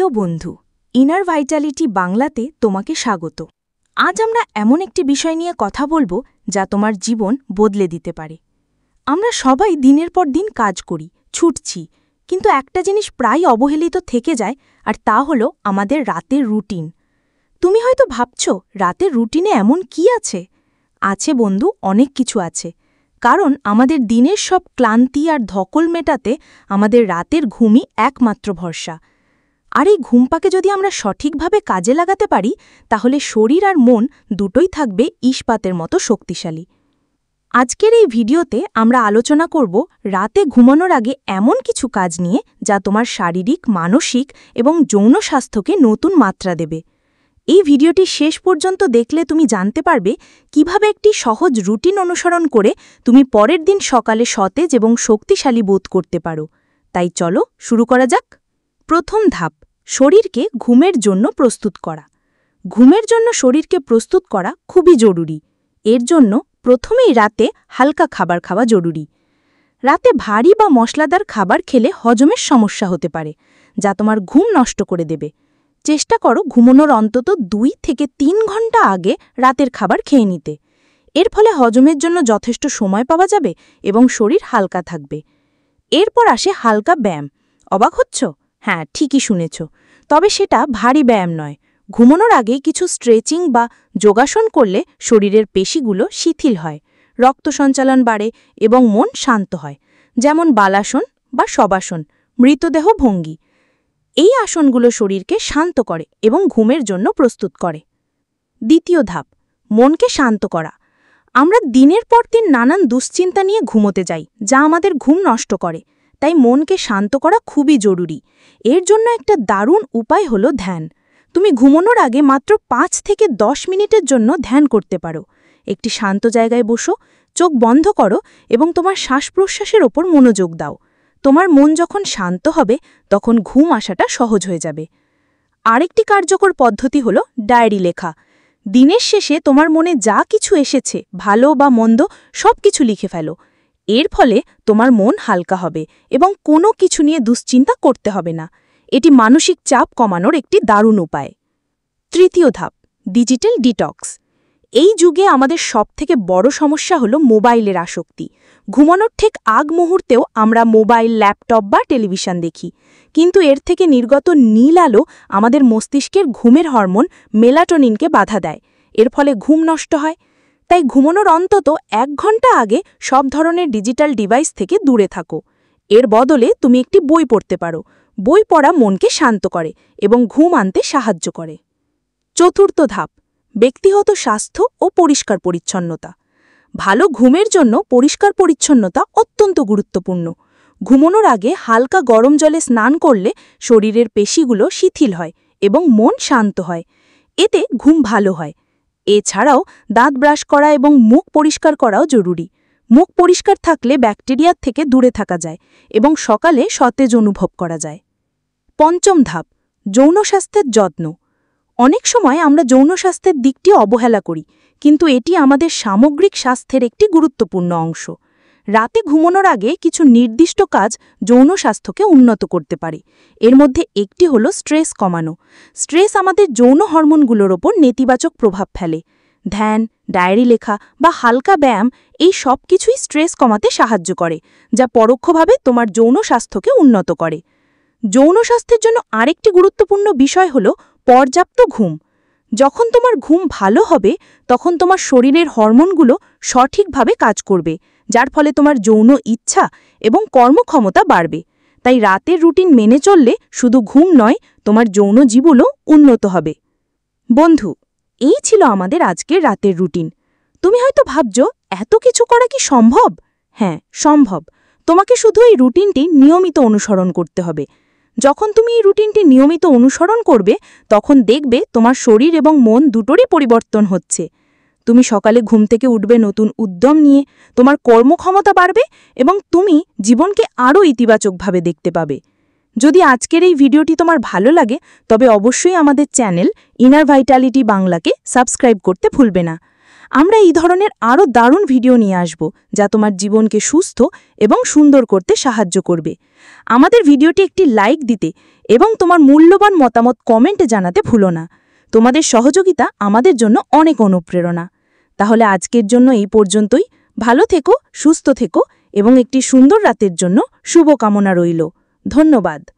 প্রিয় বন্ধু, inner Vitality বাংলাতে তোমাকে স্বাগত। আজ আমরা এমন একটি বিষয় নিয়ে কথা বলবো যা তোমার জীবন বদলে দিতে পারে। আমরা সবাই দিনের পর দিন কাজ করি, ছুটছি, কিন্তু একটা জিনিস প্রায় অবহেলিত থেকে যায়, আর তা হলো আমাদের রাতের রুটিন। তুমি হয়তো ভাবছ, রাতের রুটিনে এমন কি আছে? আছে বন্ধু, অনেক কিছু আছে। কারণ আমাদের দিনের সব ক্লান্তি আর ধকল মেটাতে আমাদের রাতের ঘুমই একমাত্র ভরসা। আর এই ঘুমপাকে যদি আমরা সঠিকভাবে কাজে লাগাতে পারি, তাহলে শরীর আর মন দুটোই থাকবে ইস্পাতের মতো শক্তিশালী। আজকের এই ভিডিওতে আমরা আলোচনা করব রাতে ঘুমানোর আগে এমন কিছু কাজ নিয়ে যা তোমার শারীরিক, মানসিক এবং যৌন স্বাস্থ্যকে নতুন মাত্রা দেবে। এই ভিডিওটি শেষ পর্যন্ত দেখলে তুমি জানতে পারবে কিভাবে একটি সহজ রুটিন অনুসরণ করে তুমি পরের দিন সকালে সতেজ এবং শক্তিশালী বোধ করতে পারো। তাই চলো শুরু করা যাক। প্রথম ধাপ, শরীরকে ঘুমের জন্য প্রস্তুত করা। ঘুমের জন্য শরীরকে প্রস্তুত করা খুবই জরুরি। এর জন্য প্রথমেই রাতে হালকা খাবার খাওয়া জরুরি। রাতে ভারী বা মশলাদার খাবার খেলে হজমের সমস্যা হতে পারে, যা তোমার ঘুম নষ্ট করে দেবে। চেষ্টা করো ঘুমানোর অন্তত 2 থেকে 3 ঘন্টা আগে রাতের খাবার খেয়ে নিতে। এর ফলে হজমের জন্য যথেষ্ট সময় পাওয়া যাবে এবং শরীর হালকা থাকবে। এরপর আসে হালকা ব্যায়াম। অবাক হচ্ছ? হ্যাঁ, ঠিকই শুনেছ, তবে সেটা ভারী ব্যায়াম নয়। ঘুমানোর আগে কিছু স্ট্রেচিং বা যোগাসন করলে শরীরের পেশিগুলো শিথিল হয়, রক্ত সঞ্চালন বাড়ে এবং মন শান্ত হয়, যেমন বালাসন বা শবাসন, মৃতদেহ ভঙ্গি। এই আসনগুলো শরীরকে শান্ত করে এবং ঘুমের জন্য প্রস্তুত করে। দ্বিতীয় ধাপ, মনকে শান্ত করা। আমরা দিনের পর দিন নানান দুশ্চিন্তা নিয়ে ঘুমোতে যাই, যা আমাদের ঘুম নষ্ট করে। তাই মনকে শান্ত করা খুবই জরুরি। এর জন্য একটা দারুণ উপায় হলো ধ্যান। তুমি ঘুমানোর আগে মাত্র 5 থেকে 10 মিনিটের জন্য ধ্যান করতে পারো। একটি শান্ত জায়গায় বসো, চোখ বন্ধ করো এবং তোমার শ্বাস-প্রশ্বাসের ওপর মনোযোগ দাও। তোমার মন যখন শান্ত হবে, তখন ঘুম আসাটা সহজ হয়ে যাবে। আরেকটি কার্যকর পদ্ধতি হলো ডায়েরি লেখা। দিনের শেষে তোমার মনে যা কিছু এসেছে, ভালো বা মন্দ, সব কিছু লিখে ফেলো। এর ফলে তোমার মন হালকা হবে এবং কোনো কিছু নিয়ে দুশ্চিন্তা করতে হবে না। এটি মানসিক চাপ কমানোর একটি দারুণ উপায়। তৃতীয় ধাপ, ডিজিটাল ডিটক্স। এই যুগে আমাদের সবথেকে বড় সমস্যা হলো মোবাইলের আসক্তি। ঘুমানোর ঠিক আগ মুহূর্তেও আমরা মোবাইল, ল্যাপটপ বা টেলিভিশন দেখি, কিন্তু এর থেকে নির্গত নীল আলো আমাদের মস্তিষ্কের ঘুমের হরমোন মেলাটোনিনকে বাধা দেয়। এর ফলে ঘুম নষ্ট হয়। তাই ঘুমানোর অন্তত 1 ঘন্টা আগে সব ধরনের ডিজিটাল ডিভাইস থেকে দূরে থাকো। এর বদলে তুমি একটি বই পড়তে পারো। বই পড়া মনকে শান্ত করে এবং ঘুম আনতে সাহায্য করে। চতুর্থ ধাপ, ব্যক্তিগত স্বাস্থ্য ও পরিষ্কার পরিচ্ছন্নতা। ভালো ঘুমের জন্য পরিষ্কার পরিচ্ছন্নতা অত্যন্ত গুরুত্বপূর্ণ। ঘুমানোর আগে হালকা গরম জলে স্নান করলে শরীরের পেশিগুলো শিথিল হয় এবং মন শান্ত হয়। এতে ঘুম ভালো হয়। এছাড়াও দাঁত ব্রাশ করা এবং মুখ পরিষ্কার করাও জরুরি। মুখ পরিষ্কার থাকলে ব্যাকটেরিয়ার থেকে দূরে থাকা যায় এবং সকালে সতেজ অনুভব করা যায়। পঞ্চম ধাপ, যৌন স্বাস্থ্যের যত্ন। অনেক সময় আমরা যৌন স্বাস্থ্যের দিকটি অবহেলা করি, কিন্তু এটি আমাদের সামগ্রিক স্বাস্থ্যের একটি গুরুত্বপূর্ণ অংশ। রাতে ঘুমানোর আগে কিছু নির্দিষ্ট কাজ যৌন স্বাস্থ্যকে উন্নত করতে পারে। এর মধ্যে একটি হলো স্ট্রেস কমানো। স্ট্রেস আমাদের যৌন হরমোনগুলোর ওপর নেতিবাচক প্রভাব ফেলে। ধ্যান, ডায়েরি লেখা বা হালকা ব্যায়াম, এই সব কিছুই স্ট্রেস কমাতে সাহায্য করে, যা পরোক্ষভাবে তোমার যৌন স্বাস্থ্যকে উন্নত করে। যৌন স্বাস্থ্যের জন্য আরেকটি গুরুত্বপূর্ণ বিষয় হলো পর্যাপ্ত ঘুম। যখন তোমার ঘুম ভালো হবে, তখন তোমার শরীরের হরমোনগুলো সঠিকভাবে কাজ করবে, যার ফলে তোমার যৌন ইচ্ছা এবং কর্মক্ষমতা বাড়বে। তাই রাতের রুটিন মেনে চললে শুধু ঘুম নয়, তোমার যৌন জীবনও উন্নত হবে। বন্ধু, এই ছিল আমাদের আজকের রাতের রুটিন। তুমি হয়তো ভাবছ, এত কিছু করা কি সম্ভব? হ্যাঁ, সম্ভব। তোমাকে শুধু এই রুটিনটি নিয়মিত অনুসরণ করতে হবে। যখন তুমি এই রুটিনটি নিয়মিত অনুসরণ করবে, তখন দেখবে তোমার শরীর এবং মন দুটোরই পরিবর্তন হচ্ছে। তুমি সকালে ঘুম থেকে উঠবে নতুন উদ্যম নিয়ে, তোমার কর্মক্ষমতা বাড়বে এবং তুমি জীবনকে আরও ইতিবাচকভাবে দেখতে পাবে। যদি আজকের এই ভিডিওটি তোমার ভালো লাগে, তবে অবশ্যই আমাদের চ্যানেল ইনার ভাইটালিটি বাংলাকে সাবস্ক্রাইব করতে ভুলবে না। আমরা এই ধরনের আরও দারুণ ভিডিও নিয়ে আসব, যা তোমার জীবনকে সুস্থ এবং সুন্দর করতে সাহায্য করবে। আমাদের ভিডিওটি একটি লাইক দিতে এবং তোমার মূল্যবান মতামত কমেন্টে জানাতে ভুলো না। তোমাদের সহযোগিতা আমাদের জন্য অনেক অনুপ্রেরণা। তাহলে আজকের জন্য এই পর্যন্তই। ভালো থেকো, সুস্থ থেকো এবং একটি সুন্দর রাতের জন্য শুভকামনা রইল। ধন্যবাদ।